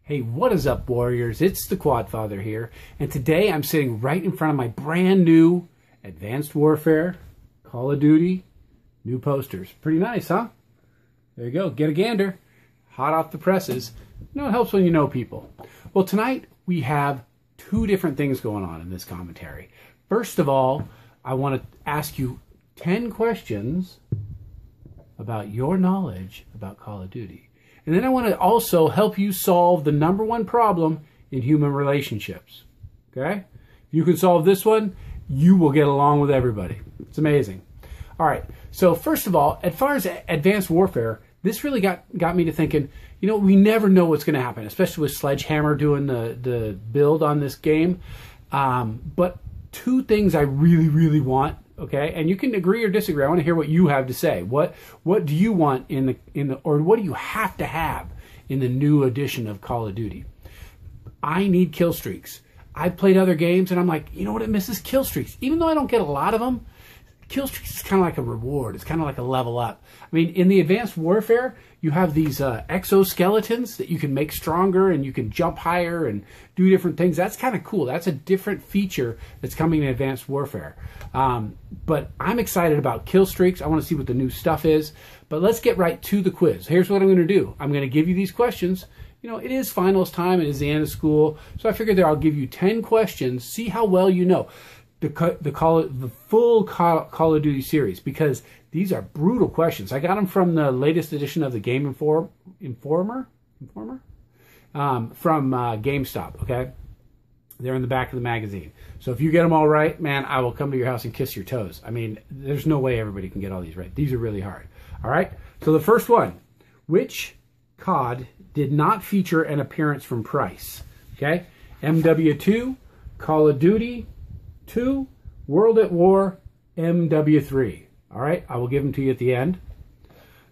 Hey, what is up, Warriors? It's the Quad Father here, and today I'm sitting right in front of my brand new Advanced Warfare, Call of Duty, new posters. Pretty nice, huh? There you go. Get a gander. Hot off the presses. You know, it helps when you know people. Well, tonight we have two different things going on in this commentary. First of all, I want to ask you 10 questions about your knowledge about Call of Duty. And then I want to also help you solve the #1 problem in human relationships. Okay? If you can solve this one, you will get along with everybody. It's amazing. All right. So first of all, as far as Advanced Warfare, this really got me to thinking, you know, we never know what's going to happen, especially with Sledgehammer doing the build on this game. But two things I really, really want. Okay, and you can agree or disagree. I want to hear what you have to say. What do you want in the or what do you have to have in the new edition of Call of Duty? I need kill streaks. I've played other games and I'm like, you know what, it misses kill streaks. Even though I don't get a lot of them, kill streaks is kind of like a reward. It's kind of like a level up. I mean, in the Advanced Warfare, you have these exoskeletons that you can make stronger and you can jump higher and do different things. That's kind of cool. That's a different feature that's coming in Advanced Warfare. But I'm excited about kill streaks. I want to see what the new stuff is. But let's get right to the quiz. Here's what I'm going to do. I'm going to give you these questions. You know, it is finals time. It is the end of school. So I figured I'll give you 10 questions. See how well you know the full Call of Duty series, because these are brutal questions. I got them from the latest edition of the Game Informer from GameStop. Okay, they're in the back of the magazine. So if you get them all right, man, I will come to your house and kiss your toes. I mean, there's no way everybody can get all these right. These are really hard. All right. So the first one: which COD did not feature an appearance from Price? Okay, MW2, Call of Duty 2, World at War, MW3. All right, I will give them to you at the end.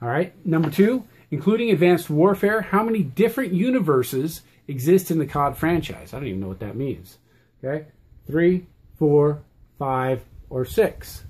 All right, number 2, including Advanced Warfare, how many different universes exist in the COD franchise? I don't even know what that means. Okay, 3, 4, 5, or 6.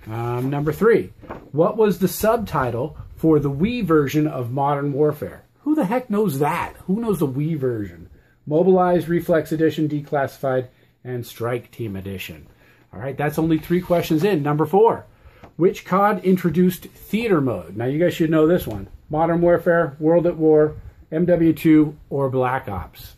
Number 3, what was the subtitle for the Wii version of Modern Warfare? Who the heck knows that? Who knows the Wii version? Mobilized, Reflex Edition, Declassified, and Strike Team Edition. All right, that's only 3 questions in. Number 4, which COD introduced theater mode? Now, you guys should know this one. Modern Warfare, World at War, MW2, or Black Ops.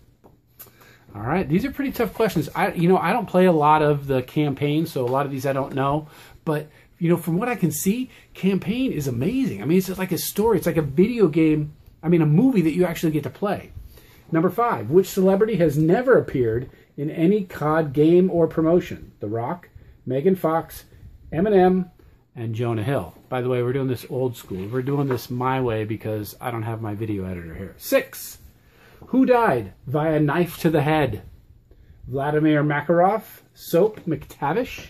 All right, these are pretty tough questions. I don't play a lot of the campaign, so a lot of these I don't know. But, you know, from what I can see, campaign is amazing. I mean, it's just like a story. It's like a video game, a movie that you actually get to play. Number 5, which celebrity has never appeared in any COD game or promotion? The Rock, Megan Fox, Eminem, and Jonah Hill. By the way, we're doing this old school. We're doing this my way because I don't have my video editor here. 6, who died via knife to the head? Vladimir Makarov, Soap McTavish,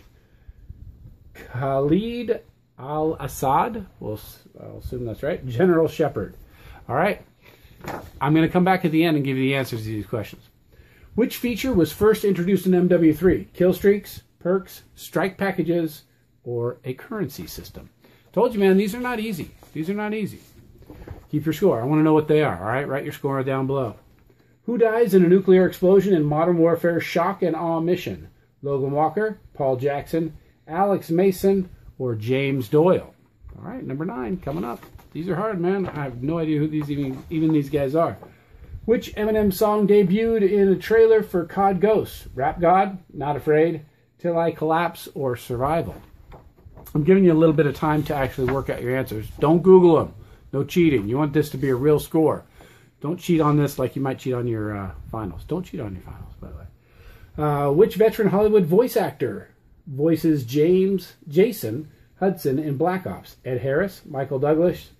Khalid al-Assad, I'll assume that's right, General Shepard. All right, I'm going to come back at the end and give you the answers to these questions. Which feature was first introduced in MW3? Kill streaks, perks, strike packages, or a currency system? Told you, man, these are not easy. These are not easy. Keep your score. I want to know what they are, all right? Write your score down below. Who dies in a nuclear explosion in Modern Warfare Shock and Awe Mission? Logan Walker, Paul Jackson, Alex Mason, or James Doyle? All right, number 9 coming up. These are hard, man. I have no idea who these even these guys are. Which Eminem song debuted in a trailer for COD Ghosts? Rap God, Not Afraid, Till I Collapse, or Survival? I'm giving you a little bit of time to actually work out your answers. Don't Google them. No cheating. You want this to be a real score. Don't cheat on this like you might cheat on your finals. Don't cheat on your finals, by the way. Which veteran Hollywood voice actor voices Jason Hudson in Black Ops? Ed Harris, Michael Douglas,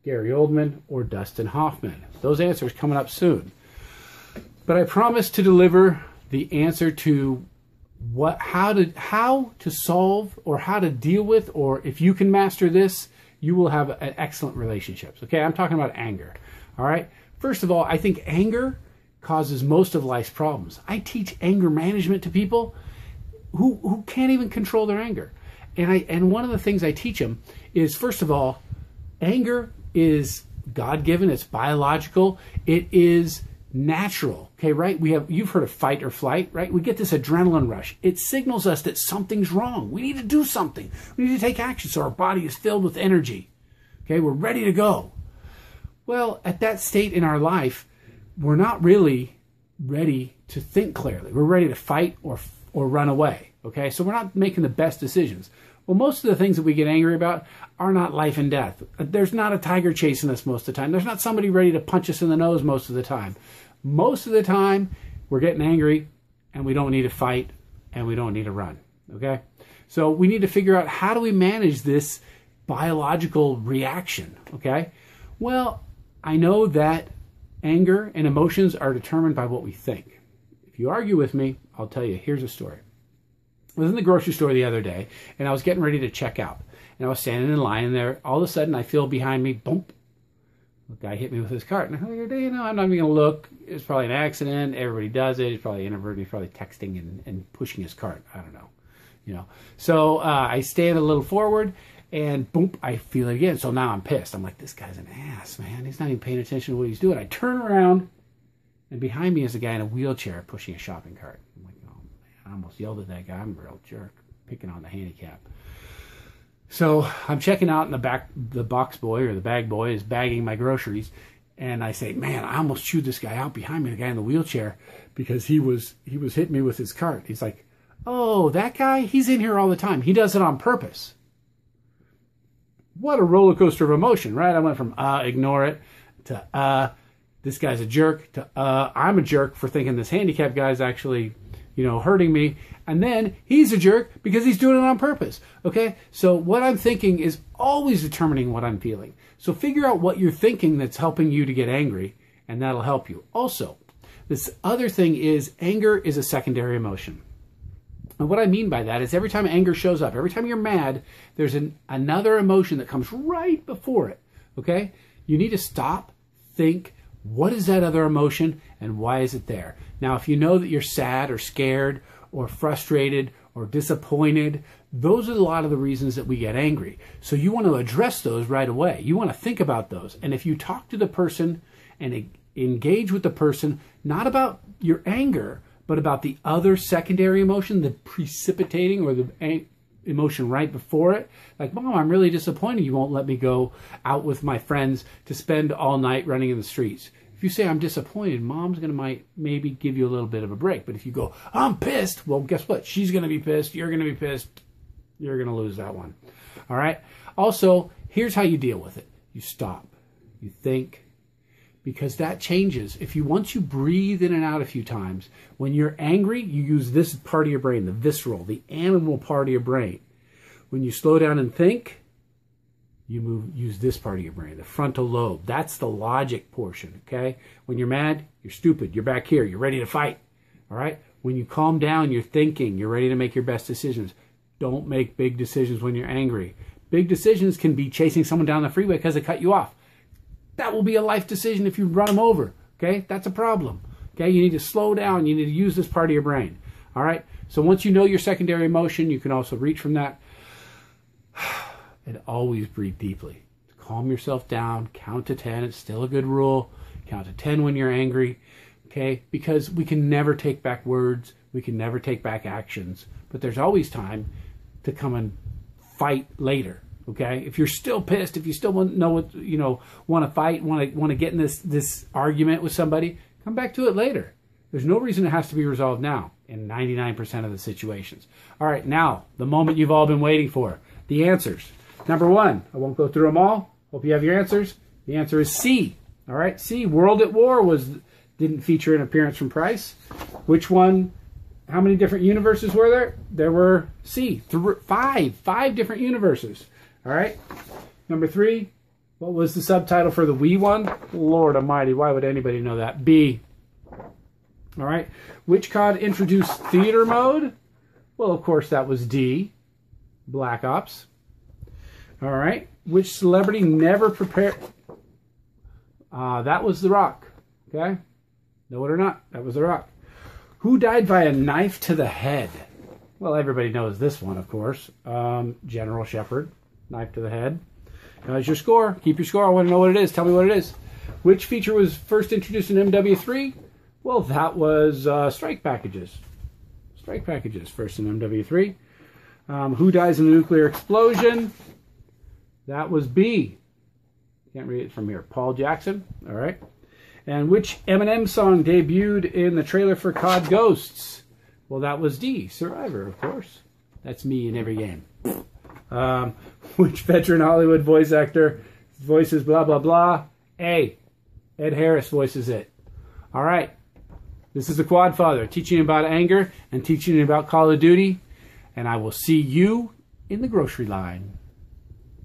Gary Oldman, or Dustin Hoffman? Those answers coming up soon. But I promise to deliver the answer to how to solve, or how to deal with, or if you can master this, you will have excellent relationships. Okay, I'm talking about anger. All right. First of all, I think anger causes most of life's problems. I teach anger management to people who can't even control their anger. And one of the things I teach them is, first of all, anger is God-given, it's biological, it is natural, okay, right? You've heard of fight or flight, right? We get this adrenaline rush. It signals us that something's wrong. We need to do something. We need to take action so our body is filled with energy. Okay, we're ready to go. Well, at that state in our life, we're not really ready to think clearly. We're ready to fight or run away, okay? So we're not making the best decisions. Well, most of the things that we get angry about are not life and death. There's not a tiger chasing us most of the time. There's not somebody ready to punch us in the nose most of the time. Most of the time, we're getting angry, and we don't need to fight, and we don't need to run, okay? So we need to figure out, how do we manage this biological reaction, okay? Well, I know that anger and emotions are determined by what we think. If you argue with me, I'll tell you, here's a story. I was in the grocery store the other day, and I was getting ready to check out. And I was standing in line, and there, all of a sudden, I feel behind me, boom, the guy hit me with his cart. And I'm like, you know, I'm not even going to look. It's probably an accident. Everybody does it. He's probably inadvertent. He's probably texting and pushing his cart. I don't know. You know. So I stand a little forward, and boom, I feel it again. So now I'm pissed. I'm like, this guy's an ass, man. He's not even paying attention to what he's doing. I turn around, and behind me is a guy in a wheelchair pushing a shopping cart. I'm like, oh, man, I almost yelled at that guy. I'm a real jerk, picking on the handicap. So I'm checking out in the back. The box boy or the bag boy is bagging my groceries. And I say, man, I almost chewed this guy out behind me, the guy in the wheelchair, because he was hitting me with his cart. He's like, oh, that guy? He's in here all the time. He does it on purpose. What a roller coaster of emotion, right? I went from ignore it to this guy's a jerk to I'm a jerk for thinking this handicapped guy's actually, you know, hurting me. And then he's a jerk because he's doing it on purpose. Okay? So what I'm thinking is always determining what I'm feeling. So figure out what you're thinking that's helping you to get angry, and that'll help you. Also, this other thing is anger is a secondary emotion. And what I mean by that is every time anger shows up, every time you're mad, there's another emotion that comes right before it. Okay? You need to stop, think, what is that other emotion and why is it there? Now, if you know that you're sad or scared or frustrated or disappointed, those are a lot of the reasons that we get angry. So you want to address those right away. You want to think about those. And if you talk to the person and engage with the person, not about your anger, but about the other secondary emotion, the precipitating or the emotion right before it. Like, Mom, I'm really disappointed you won't let me go out with my friends to spend all night running in the streets. If you say, I'm disappointed, Mom's going to maybe give you a little bit of a break. But if you go, I'm pissed, well, guess what? She's going to be pissed. You're going to be pissed. You're going to lose that one. All right? Also, here's how you deal with it. You stop. You think. Because that changes. Once you breathe in and out a few times, when you're angry, you use this part of your brain, the visceral, the animal part of your brain. When you slow down and think, you use this part of your brain, the frontal lobe. That's the logic portion, okay? When you're mad, you're stupid. You're back here. You're ready to fight, all right? When you calm down, you're thinking. You're ready to make your best decisions. Don't make big decisions when you're angry. Big decisions can be chasing someone down the freeway because they cut you off. That will be a life decision if you run them over, okay? That's a problem, okay? You need to slow down. You need to use this part of your brain, all right? So once you know your secondary emotion, you can also reach from that. And always breathe deeply. Calm yourself down. Count to 10. It's still a good rule. Count to 10 when you're angry, okay? Because we can never take back words. We can never take back actions. But there's always time to come and fight later. Okay, if you're still pissed, if you still want to fight, want to get in this argument with somebody, come back to it later. There's no reason it has to be resolved now in 99% of the situations. All right, now the moment you've all been waiting for, the answers. Number one, I won't go through them all. Hope you have your answers. The answer is C. All right, C. World at War didn't feature an appearance from Price. Which one? How many different universes were there? There were C. Five different universes. All right. Number 3, what was the subtitle for the Wii one? Lord Almighty, why would anybody know that? B. All right. Which COD introduced theater mode? Well, of course, that was D. Black Ops. All right. Which celebrity never prepared? That was The Rock. Okay. Know it or not, that was The Rock. Who died by a knife to the head? Well, everybody knows this one, of course. General Shepard. Knife to the head. How's your score? Keep your score. I want to know what it is. Tell me what it is. Which feature was first introduced in MW3? Well, that was strike packages. Strike packages first in MW3. Who dies in a nuclear explosion? That was B. Can't read it from here. Paul Jackson. All right. And which Eminem song debuted in the trailer for COD Ghosts? Well, that was D. Survivor, of course. That's me in every game. Which veteran Hollywood voice actor voices blah, blah, blah? A. Ed Harris voices it. All right. This is the Quad Father, teaching you about anger and teaching you about Call of Duty. And I will see you in the grocery line.